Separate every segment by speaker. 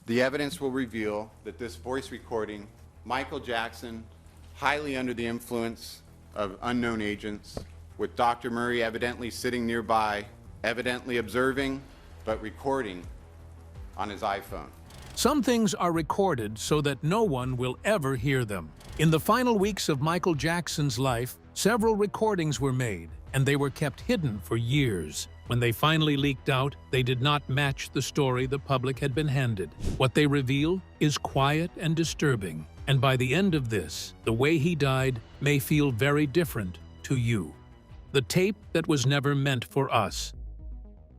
Speaker 1: The evidence will reveal that this voice recording, Michael Jackson, highly under the influence of unknown agents, with Dr. Murray evidently sitting nearby, evidently observing, but recording on his iPhone.
Speaker 2: Some things are recorded so that no one will ever hear them. In the final weeks of Michael Jackson's life, several recordings were made, and they were kept hidden for years. When they finally leaked out, they did not match the story the public had been handed. What they reveal is quiet and disturbing, and by the end of this, the way he died may feel very different to you. The tape that was never meant for us.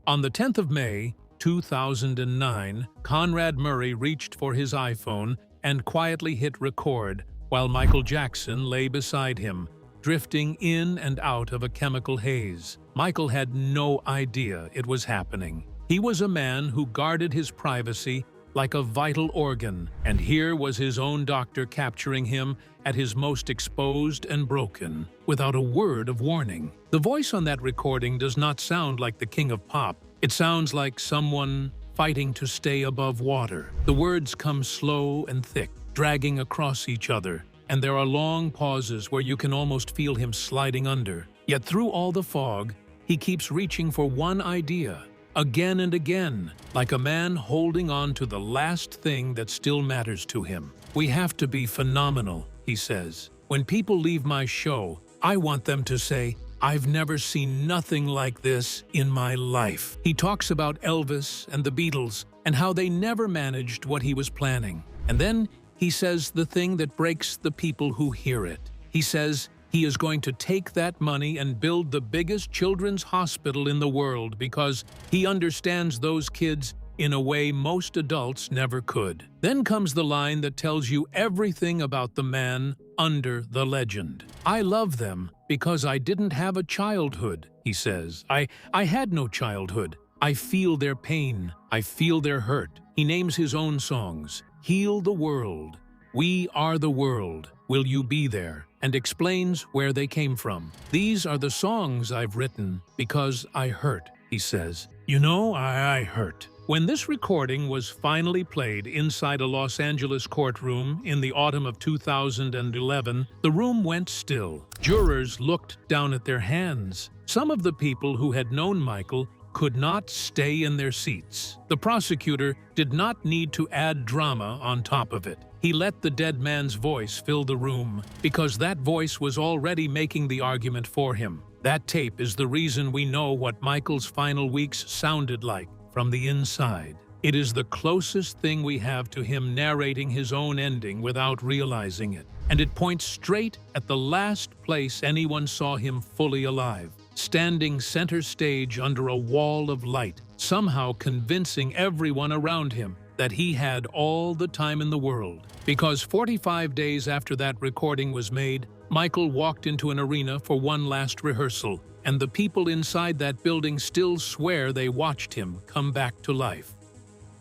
Speaker 2: On the 10th of May, 2009, Conrad Murray reached for his iPhone and quietly hit record while Michael Jackson lay beside him, drifting in and out of a chemical haze. Michael had no idea it was happening. He was a man who guarded his privacy like a vital organ, and here was his own doctor capturing him at his most exposed and broken, without a word of warning. The voice on that recording does not sound like the king of pop. It sounds like someone fighting to stay above water. The words come slow and thick, dragging across each other, and there are long pauses where you can almost feel him sliding under. Yet through all the fog, he keeps reaching for one idea, again and again, like a man holding on to the last thing that still matters to him. "We have to be phenomenal," he says. "When people leave my show, I want them to say, 'I've never seen nothing like this in my life.'" He talks about Elvis and the Beatles and how they never managed what he was planning. And then he says the thing that breaks the people who hear it. He says he is going to take that money and build the biggest children's hospital in the world because he understands those kids in a way most adults never could. Then comes the line that tells you everything about the man under the legend. "I love them because I didn't have a childhood," he says. I had no childhood. I feel their pain. I feel their hurt." He names his own songs, "Heal the World," "We Are the World," "Will You Be There?" and explains where they came from. "These are the songs I've written because I hurt," he says. "You know, I hurt." When this recording was finally played inside a Los Angeles courtroom in the autumn of 2011, the room went still. Jurors looked down at their hands. Some of the people who had known Michael could not stay in their seats. The prosecutor did not need to add drama on top of it. He let the dead man's voice fill the room, because that voice was already making the argument for him. That tape is the reason we know what Michael's final weeks sounded like from the inside. It is the closest thing we have to him narrating his own ending without realizing it. And it points straight at the last place anyone saw him fully alive, standing center stage under a wall of light, somehow convincing everyone around him that he had all the time in the world. Because 45 days after that recording was made, Michael walked into an arena for one last rehearsal, and the people inside that building still swear they watched him come back to life.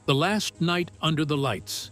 Speaker 2: The last night under the lights.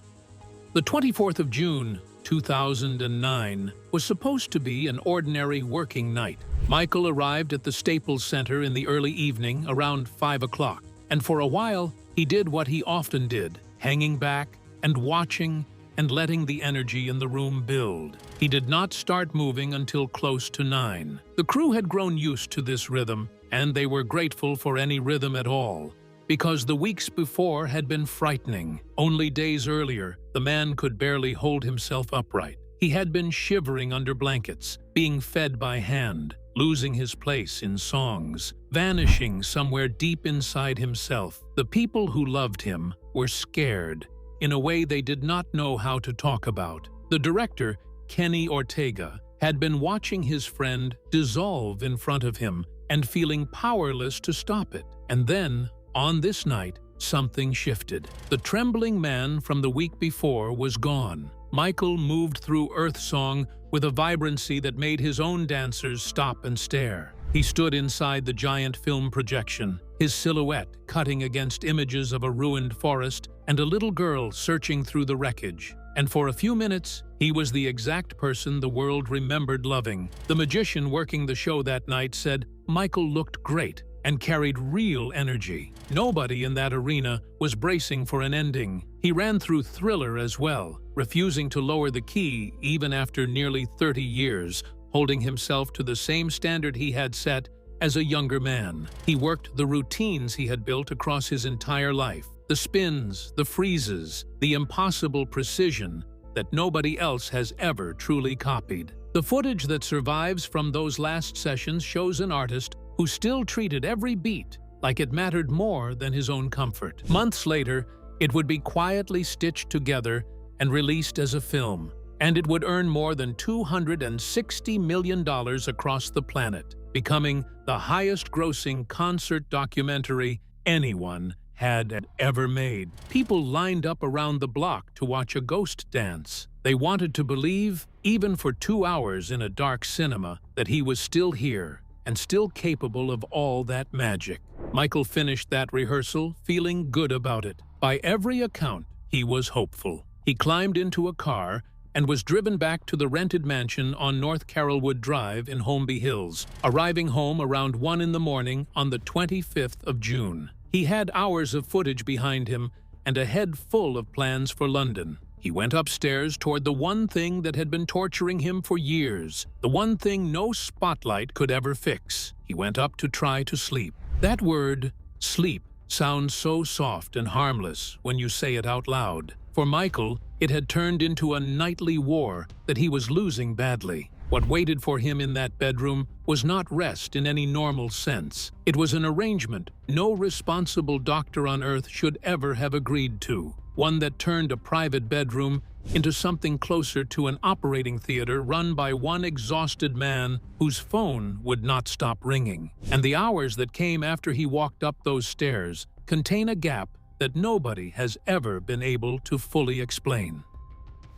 Speaker 2: The 24th of June, 2009, was supposed to be an ordinary working night. Michael arrived at the Staples Center in the early evening, around 5 o'clock, and for a while he did what he often did, hanging back and watching and letting the energy in the room build. He did not start moving until close to 9. The crew had grown used to this rhythm, and they were grateful for any rhythm at all, because the weeks before had been frightening. Only days earlier, the man could barely hold himself upright. He had been shivering under blankets, being fed by hand, losing his place in songs, vanishing somewhere deep inside himself. The people who loved him were scared in a way they did not know how to talk about. The director, Kenny Ortega, had been watching his friend dissolve in front of him and feeling powerless to stop it. And then, on this night, something shifted. The trembling man from the week before was gone. Michael moved through Earth Song with a vibrancy that made his own dancers stop and stare. He stood inside the giant film projection, his silhouette cutting against images of a ruined forest and a little girl searching through the wreckage. And for a few minutes, he was the exact person the world remembered loving. The magician working the show that night said Michael looked great, and carried real energy. Nobody in that arena was bracing for an ending. He ran through Thriller as well, refusing to lower the key even after nearly 30 years, holding himself to the same standard he had set as a younger man. He worked the routines he had built across his entire life, the spins, the freezes, the impossible precision that nobody else has ever truly copied. The footage that survives from those last sessions shows an artist who still treated every beat like it mattered more than his own comfort. Months later, it would be quietly stitched together and released as a film, and it would earn more than $260 million across the planet, becoming the highest-grossing concert documentary anyone had ever made. People lined up around the block to watch a ghost dance. They wanted to believe, even for 2 hours in a dark cinema, that he was still here and still capable of all that magic. Michael finished that rehearsal feeling good about it. By every account, he was hopeful. He climbed into a car and was driven back to the rented mansion on North Carrollwood Drive in Holmby Hills, arriving home around 1 in the morning on the 25th of June. He had hours of footage behind him and a head full of plans for London. He went upstairs toward the one thing that had been torturing him for years, the one thing no spotlight could ever fix. He went up to try to sleep. That word, sleep, sounds so soft and harmless when you say it out loud. For Michael, it had turned into a nightly war that he was losing badly. What waited for him in that bedroom was not rest in any normal sense. It was an arrangement no responsible doctor on earth should ever have agreed to. One that turned a private bedroom into something closer to an operating theater run by one exhausted man whose phone would not stop ringing. And the hours that came after he walked up those stairs contain a gap that nobody has ever been able to fully explain.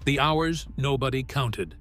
Speaker 2: The hours nobody counted.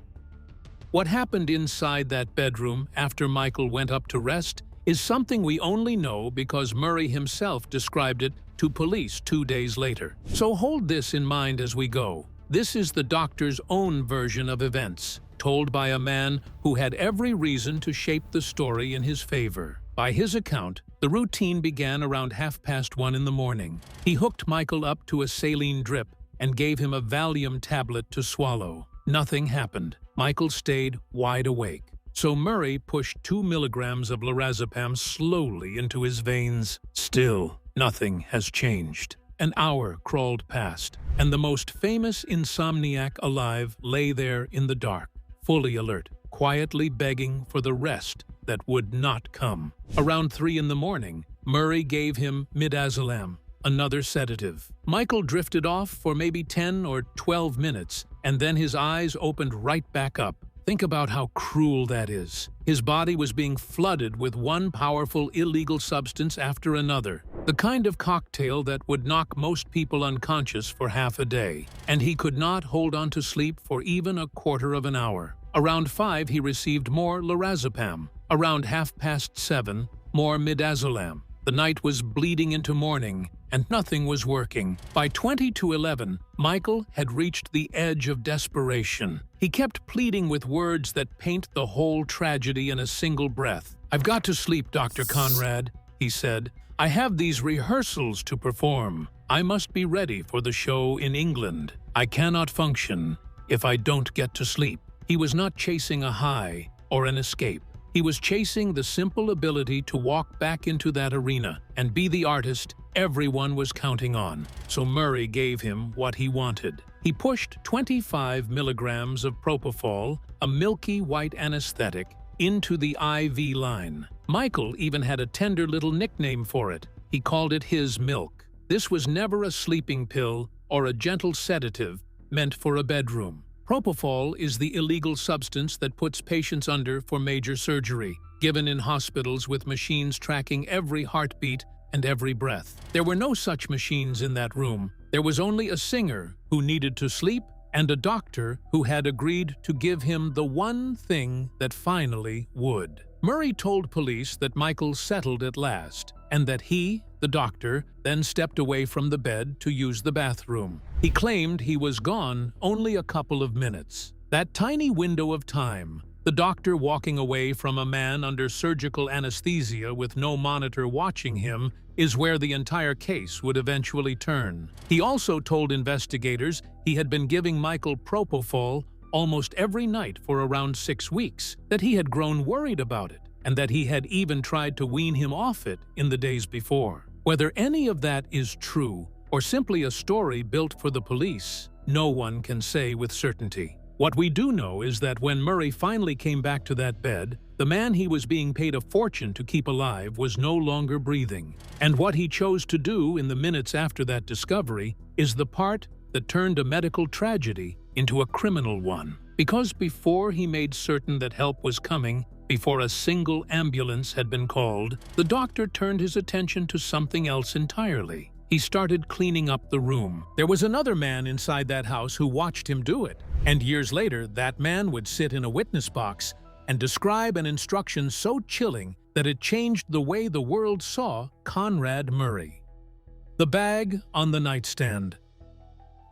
Speaker 2: What happened inside that bedroom after Michael went up to rest is something we only know because Murray himself described it to police 2 days later. So hold this in mind as we go. This is the doctor's own version of events, told by a man who had every reason to shape the story in his favor. By his account, the routine began around 1:30 in the morning. He hooked Michael up to a saline drip and gave him a Valium tablet to swallow. Nothing happened. Michael stayed wide awake. So Murray pushed 2 milligrams of lorazepam slowly into his veins. Still, nothing has changed. An hour crawled past, and the most famous insomniac alive lay there in the dark, fully alert, quietly begging for the rest that would not come. Around 3 in the morning, Murray gave him midazolam, another sedative. Michael drifted off for maybe 10 or 12 minutes, and then his eyes opened right back up. Think about how cruel that is. His body was being flooded with one powerful illegal substance after another, the kind of cocktail that would knock most people unconscious for half a day, and he could not hold on to sleep for even a quarter of an hour. Around 5, he received more lorazepam. Around 7:30, more midazolam. The night was bleeding into morning, and nothing was working. By 20 to 11, Michael had reached the edge of desperation. He kept pleading with words that paint the whole tragedy in a single breath. "I've got to sleep, Dr. Conrad," he said. "I have these rehearsals to perform. I must be ready for the show in England. I cannot function if I don't get to sleep." He was not chasing a high or an escape. He was chasing the simple ability to walk back into that arena and be the artist everyone was counting on. So Murray gave him what he wanted. He pushed 25 milligrams of propofol, a milky white anesthetic, into the IV line. Michael even had a tender little nickname for it. He called it his milk. This was never a sleeping pill or a gentle sedative meant for a bedroom. Propofol is the illegal substance that puts patients under for major surgery, given in hospitals with machines tracking every heartbeat and every breath. There were no such machines in that room. There was only a singer who needed to sleep and a doctor who had agreed to give him the one thing that finally would. Murray told police that Michael settled at last, and that he, the doctor, then stepped away from the bed to use the bathroom. He claimed he was gone only a couple of minutes. That tiny window of time, The doctor walking away from a man under surgical anesthesia with no monitor watching him is where the entire case would eventually turn. He also told investigators he had been giving Michael propofol almost every night for around 6 weeks, that he had grown worried about it, and that he had even tried to wean him off it in the days before. Whether any of that is true or simply a story built for the police, no one can say with certainty. What we do know is that when Murray finally came back to that bed, the man he was being paid a fortune to keep alive was no longer breathing. And what he chose to do in the minutes after that discovery is the part that turned a medical tragedy into a criminal one. Because before he made certain that help was coming, before a single ambulance had been called, the doctor turned his attention to something else entirely. He started cleaning up the room. There was another man inside that house who watched him do it. And years later, that man would sit in a witness box and describe an instruction so chilling that it changed the way the world saw Conrad Murray. The bag on the nightstand.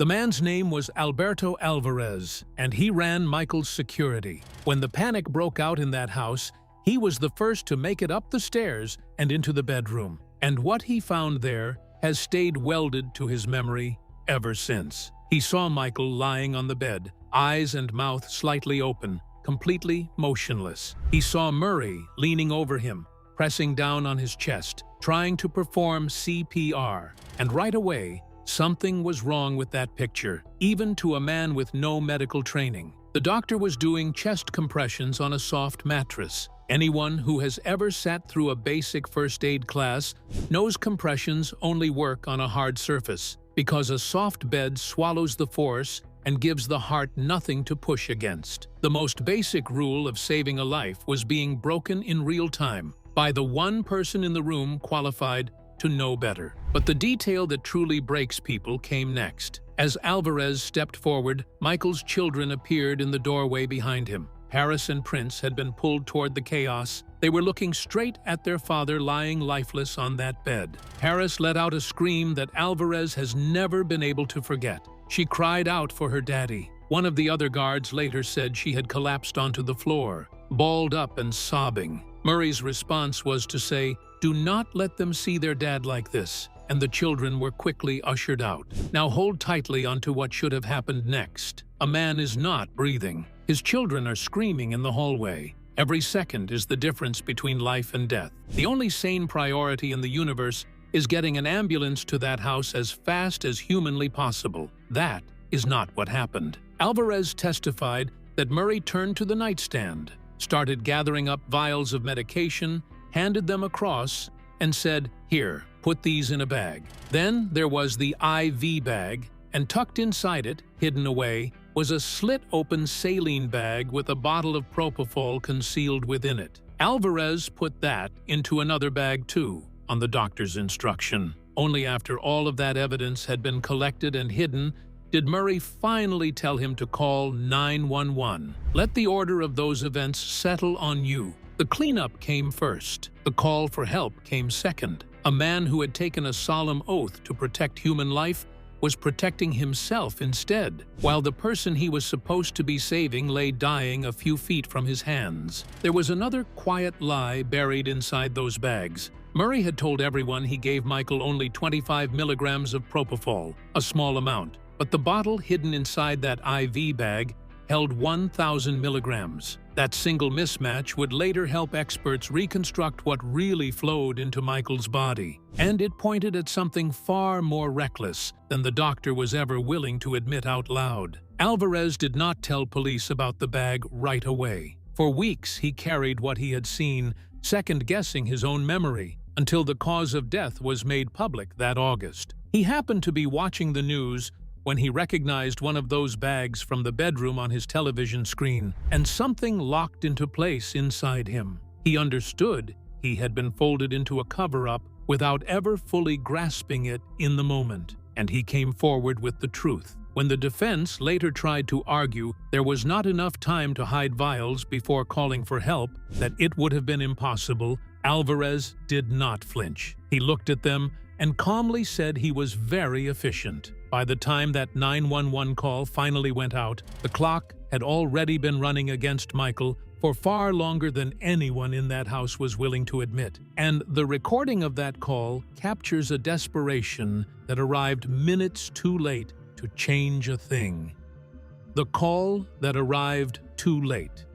Speaker 2: The man's name was Alberto Alvarez, and he ran Michael's security. When the panic broke out in that house, he was the first to make it up the stairs and into the bedroom. And what he found there has stayed welded to his memory ever since. He saw Michael lying on the bed, eyes and mouth slightly open, completely motionless. He saw Murray leaning over him, pressing down on his chest, trying to perform CPR. And right away, something was wrong with that picture, even to a man with no medical training. The doctor was doing chest compressions on a soft mattress. Anyone who has ever sat through a basic first aid class knows compressions only work on a hard surface, because a soft bed swallows the force and gives the heart nothing to push against. The most basic rule of saving a life was being broken in real time by the one person in the room qualified to know better. But the detail that truly breaks people came next. As Alvarez stepped forward, Michael's children appeared in the doorway behind him. Harris and Prince had been pulled toward the chaos. They were looking straight at their father lying lifeless on that bed. Harris let out a scream that Alvarez has never been able to forget. She cried out for her daddy. One of the other guards later said she had collapsed onto the floor, balled up and sobbing. Murray's response was to say, "Do not let them see their dad like this," and the children were quickly ushered out. Now hold tightly onto what should have happened next. A man is not breathing. His children are screaming in the hallway. Every second is the difference between life and death. The only sane priority in the universe is getting an ambulance to that house as fast as humanly possible. That is not what happened. Alvarez testified that Murray turned to the nightstand, started gathering up vials of medication, handed them across, and said, "Here, put these in a bag." Then there was the IV bag, and tucked inside it, hidden away, was a slit-open saline bag with a bottle of propofol concealed within it. Alvarez put that into another bag too, on the doctor's instruction. Only after all of that evidence had been collected and hidden did Murray finally tell him to call 911. Let the order of those events settle on you. The cleanup came first. The call for help came second. A man who had taken a solemn oath to protect human life was protecting himself instead, while the person he was supposed to be saving lay dying a few feet from his hands. There was another quiet lie buried inside those bags. Murray had told everyone he gave Michael only 25 milligrams of propofol, a small amount, but the bottle hidden inside that IV bag held 1,000 milligrams. That single mismatch would later help experts reconstruct what really flowed into Michael's body. And it pointed at something far more reckless than the doctor was ever willing to admit out loud. Alvarez did not tell police about the bag right away. For weeks he carried what he had seen, second-guessing his own memory, until the cause of death was made public that August. He happened to be watching the news when he recognized one of those bags from the bedroom on his television screen, and something locked into place inside him. He understood he had been folded into a cover-up without ever fully grasping it in the moment, and he came forward with the truth. When the defense later tried to argue there was not enough time to hide vials before calling for help, that it would have been impossible, Alvarez did not flinch. He looked at them and calmly said he was very efficient. By the time that 911 call finally went out, the clock had already been running against Michael for far longer than anyone in that house was willing to admit. And the recording of that call captures a desperation that arrived minutes too late to change a thing. The call that arrived too late.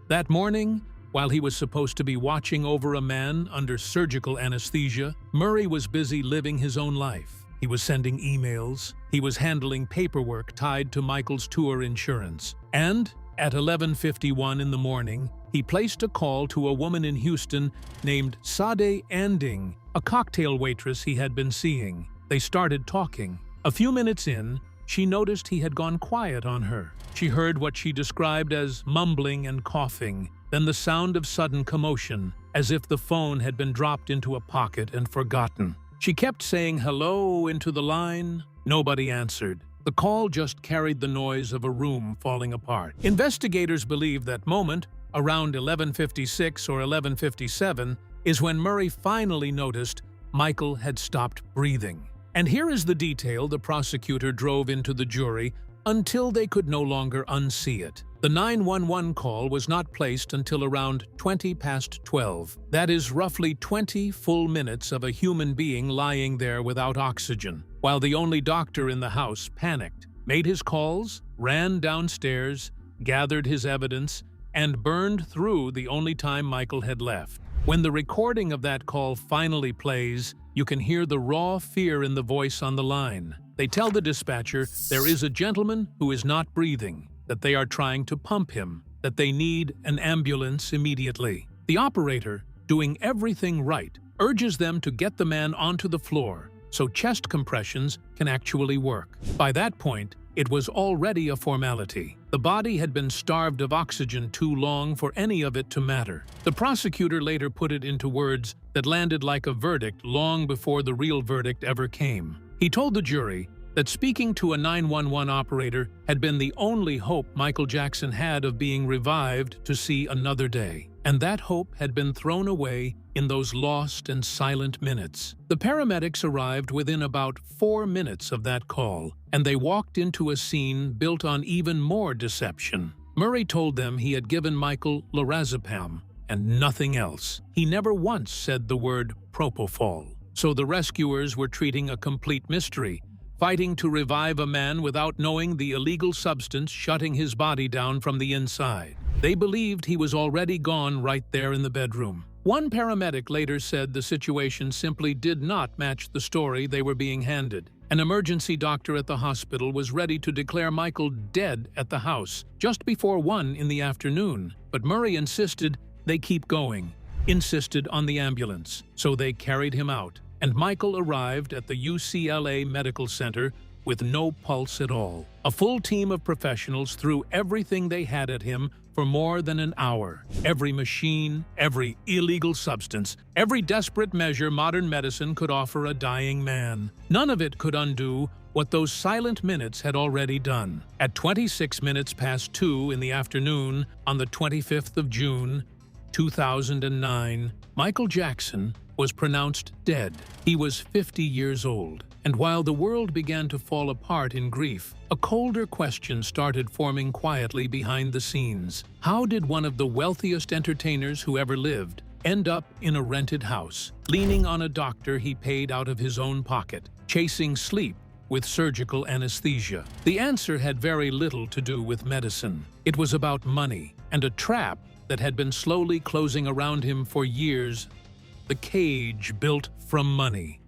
Speaker 2: That morning, while he was supposed to be watching over a man under surgical anesthesia, Murray was busy living his own life. He was sending emails, he was handling paperwork tied to Michael's tour insurance, and at 11:51 in the morning, he placed a call to a woman in Houston named Sade Anding, a cocktail waitress he had been seeing. They started talking. A few minutes in, she noticed he had gone quiet on her. She heard what she described as mumbling and coughing, then the sound of sudden commotion, as if the phone had been dropped into a pocket and forgotten. She kept saying hello into the line. Nobody answered. The call just carried the noise of a room falling apart. Investigators believe that moment, around 11:56 or 11:57, is when Murray finally noticed Michael had stopped breathing. And here is the detail the prosecutor drove into the jury until they could no longer unsee it. The 911 call was not placed until around 20 past 12. That is roughly 20 full minutes of a human being lying there without oxygen, while the only doctor in the house panicked, made his calls, ran downstairs, gathered his evidence, and burned through the only time Michael had left. When the recording of that call finally plays, you can hear the raw fear in the voice on the line. They tell the dispatcher there is a gentleman who is not breathing, that they are trying to pump him, that they need an ambulance immediately. The operator, doing everything right, urges them to get the man onto the floor so chest compressions can actually work. By that point, it was already a formality. The body had been starved of oxygen too long for any of it to matter. The prosecutor later put it into words that landed like a verdict long before the real verdict ever came. He told the jury that speaking to a 911 operator had been the only hope Michael Jackson had of being revived to see another day. And that hope had been thrown away in those lost and silent minutes. The paramedics arrived within about 4 minutes of that call, and they walked into a scene built on even more deception. Murray told them he had given Michael lorazepam and nothing else. He never once said the word propofol. So the rescuers were treating a complete mystery, fighting to revive a man without knowing the illegal substance shutting his body down from the inside. They believed he was already gone right there in the bedroom. One paramedic later said the situation simply did not match the story they were being handed. An emergency doctor at the hospital was ready to declare Michael dead at the house just before 1 in the afternoon, but Murray insisted they keep going, insisted on the ambulance, so they carried him out, and Michael arrived at the UCLA Medical Center with no pulse at all. A full team of professionals threw everything they had at him for more than an hour. Every machine, every illegal substance, every desperate measure modern medicine could offer a dying man. None of it could undo what those silent minutes had already done. At 26 minutes past 2 in the afternoon on the 25th of June, 2009, Michael Jackson was pronounced dead. He was 50 years old. And while the world began to fall apart in grief, a colder question started forming quietly behind the scenes. How did one of the wealthiest entertainers who ever lived end up in a rented house, leaning on a doctor he paid out of his own pocket, chasing sleep with surgical anesthesia? The answer had very little to do with medicine. It was about money and a trap that had been slowly closing around him for years, the cage built from money.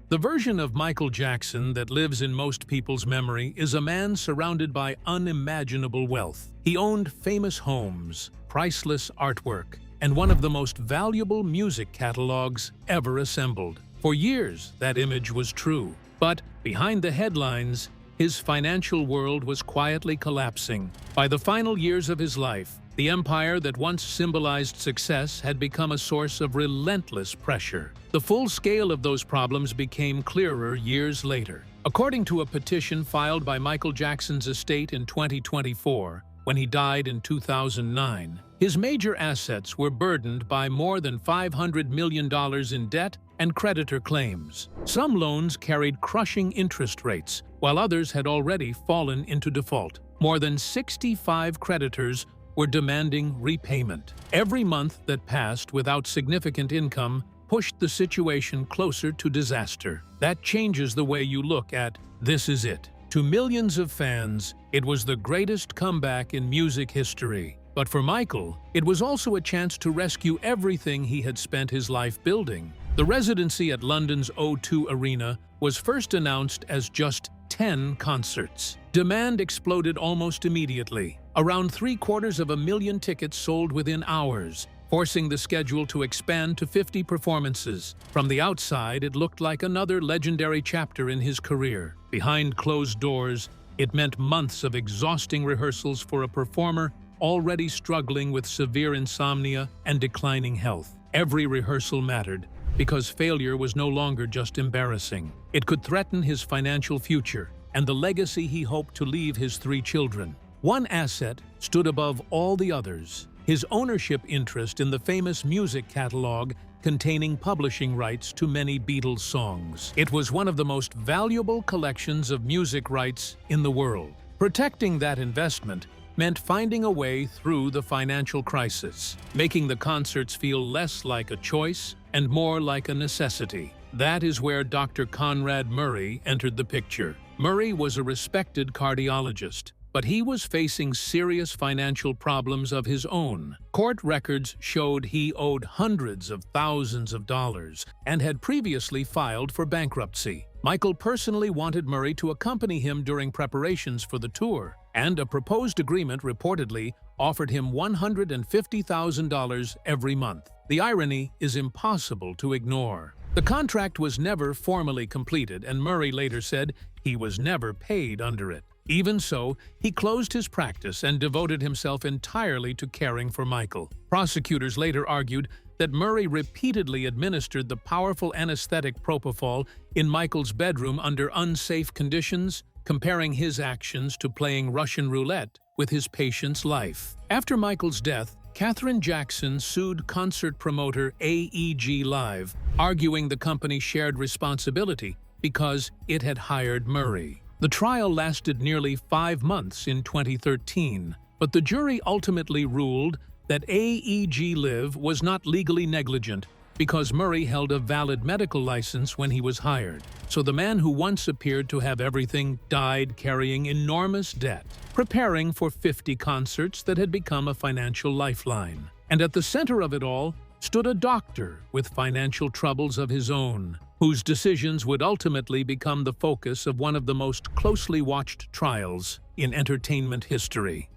Speaker 2: The version of Michael Jackson that lives in most people's memory is a man surrounded by unimaginable wealth. He owned famous homes, priceless artwork, and one of the most valuable music catalogs ever assembled. For years, that image was true. But behind the headlines, his financial world was quietly collapsing. By the final years of his life, the empire that once symbolized success had become a source of relentless pressure. The full scale of those problems became clearer years later. According to a petition filed by Michael Jackson's estate in 2024, when he died in 2009, his major assets were burdened by more than $500 million in debt and creditor claims. Some loans carried crushing interest rates, while others had already fallen into default. More than 65 creditors were demanding repayment. Every month that passed without significant income pushed the situation closer to disaster. That changes the way you look at This Is It. To millions of fans, it was the greatest comeback in music history. But for Michael, it was also a chance to rescue everything he had spent his life building. The residency at London's O2 Arena was first announced as just 10 concerts. Demand exploded almost immediately. Around 750,000 tickets sold within hours, forcing the schedule to expand to 50 performances. From the outside, it looked like another legendary chapter in his career. Behind closed doors, it meant months of exhausting rehearsals for a performer already struggling with severe insomnia and declining health. Every rehearsal mattered, because failure was no longer just embarrassing. It could threaten his financial future and the legacy he hoped to leave his 3 children. One asset stood above all the others: his ownership interest in the famous music catalog containing publishing rights to many Beatles songs. It was one of the most valuable collections of music rights in the world. Protecting that investment meant finding a way through the financial crisis, making the concerts feel less like a choice and more like a necessity. That is where Dr. Conrad Murray entered the picture. Murray was a respected cardiologist, but he was facing serious financial problems of his own. Court records showed he owed hundreds of thousands of dollars and had previously filed for bankruptcy. Michael personally wanted Murray to accompany him during preparations for the tour, and a proposed agreement reportedly offered him $150,000 every month. The irony is impossible to ignore. The contract was never formally completed, and Murray later said he was never paid under it. Even so, he closed his practice and devoted himself entirely to caring for Michael. Prosecutors later argued that Murray repeatedly administered the powerful anesthetic propofol in Michael's bedroom under unsafe conditions, comparing his actions to playing Russian roulette with his patient's life. After Michael's death, Catherine Jackson sued concert promoter AEG Live, arguing the company shared responsibility because it had hired Murray. The trial lasted nearly 5 months in 2013, but the jury ultimately ruled that AEG Live was not legally negligent because Murray held a valid medical license when he was hired. So the man who once appeared to have everything died carrying enormous debt, preparing for 50 concerts that had become a financial lifeline. And at the center of it all stood a doctor with financial troubles of his own, whose decisions would ultimately become the focus of one of the most closely watched trials in entertainment history.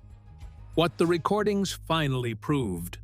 Speaker 2: What the recordings finally proved.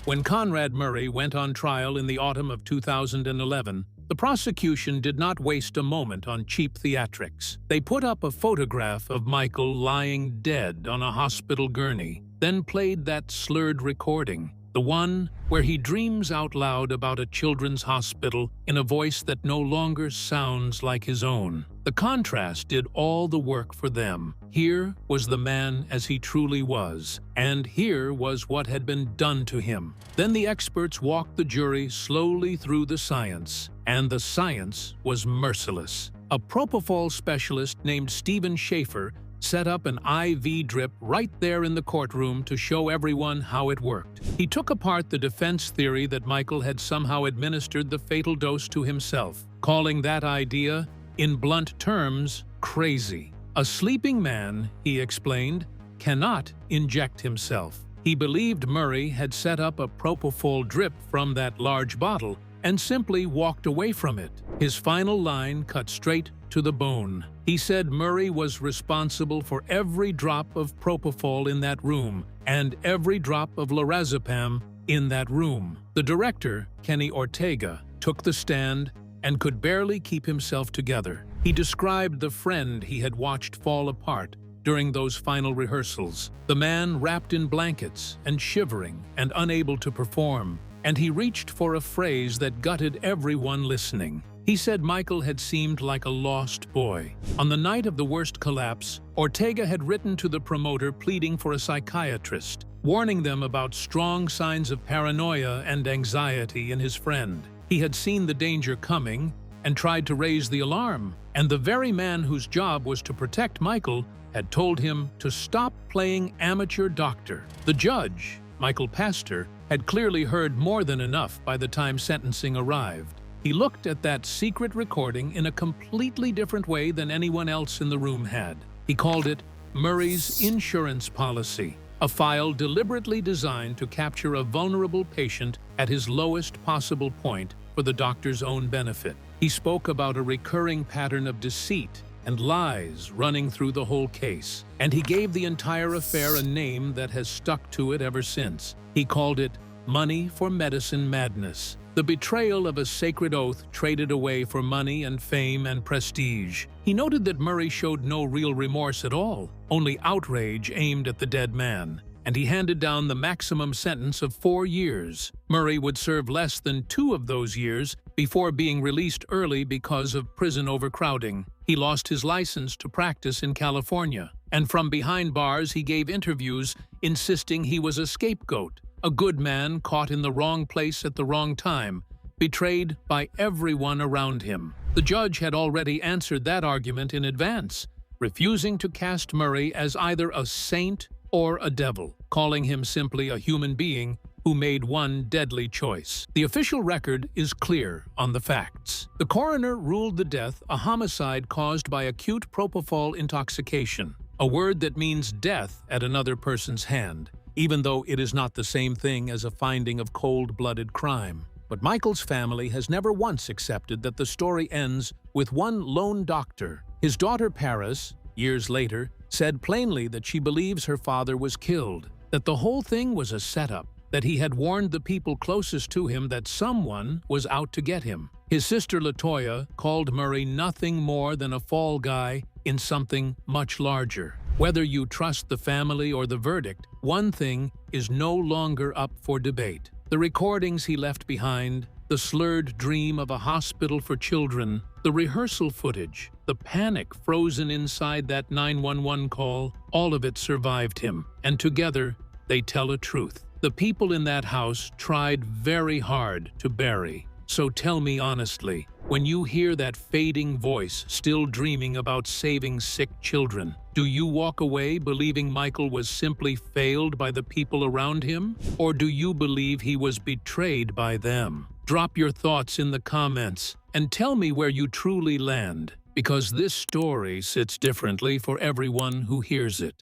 Speaker 2: When Conrad Murray went on trial in the autumn of 2011, the prosecution did not waste a moment on cheap theatrics. They put up a photograph of Michael lying dead on a hospital gurney, then played that slurred recording, the one where he dreams out loud about a children's hospital in a voice that no longer sounds like his own. The contrast did all the work for them. Here was the man as he truly was, and here was what had been done to him. Then the experts walked the jury slowly through the science, and the science was merciless. A propofol specialist named Stephen Schaefer set up an IV drip right there in the courtroom to show everyone how it worked. He took apart the defense theory that Michael had somehow administered the fatal dose to himself, calling that idea, in blunt terms, crazy. A sleeping man, he explained, cannot inject himself. He believed Murray had set up a propofol drip from that large bottle and simply walked away from it. His final line cut straight to the bone. He said Murray was responsible for every drop of propofol in that room and every drop of lorazepam in that room. The director, Kenny Ortega, took the stand and could barely keep himself together. He described the friend he had watched fall apart during those final rehearsals, the man wrapped in blankets and shivering and unable to perform, and he reached for a phrase that gutted everyone listening. He said Michael had seemed like a lost boy. On the night of the worst collapse, Ortega had written to the promoter pleading for a psychiatrist, warning them about strong signs of paranoia and anxiety in his friend. He had seen the danger coming and tried to raise the alarm. And the very man whose job was to protect Michael had told him to stop playing amateur doctor. The judge, Michael Pastor, had clearly heard more than enough by the time sentencing arrived. He looked at that secret recording in a completely different way than anyone else in the room had. He called it Murray's insurance policy, a file deliberately designed to capture a vulnerable patient at his lowest possible point for the doctor's own benefit. He spoke about a recurring pattern of deceit and lies running through the whole case, and he gave the entire affair a name that has stuck to it ever since. He called it Money for Medicine Madness, the betrayal of a sacred oath traded away for money and fame and prestige. He noted that Murray showed no real remorse at all, only outrage aimed at the dead man, and he handed down the maximum sentence of 4 years. Murray would serve less than 2 of those years before being released early because of prison overcrowding. He lost his license to practice in California, and from behind bars he gave interviews insisting he was a scapegoat, a good man caught in the wrong place at the wrong time, betrayed by everyone around him. The judge had already answered that argument in advance, refusing to cast Murray as either a saint or a devil, calling him simply a human being who made one deadly choice. The official record is clear on the facts. The coroner ruled the death a homicide caused by acute propofol intoxication, a word that means death at another person's hand, even though it is not the same thing as a finding of cold-blooded crime. But Michael's family has never once accepted that the story ends with one lone doctor. His daughter Paris, years later, said plainly that she believes her father was killed, that the whole thing was a setup, that he had warned the people closest to him that someone was out to get him. His sister LaToya called Murray nothing more than a fall guy in something much larger. Whether you trust the family or the verdict, one thing is no longer up for debate. The recordings he left behind, the slurred dream of a hospital for children, the rehearsal footage, the panic frozen inside that 911 call, all of it survived him, and together they tell a truth. The people in that house tried very hard to bury. So tell me honestly, when you hear that fading voice still dreaming about saving sick children, do you walk away believing Michael was simply failed by the people around him? Or do you believe he was betrayed by them? Drop your thoughts in the comments and tell me where you truly land, because this story sits differently for everyone who hears it.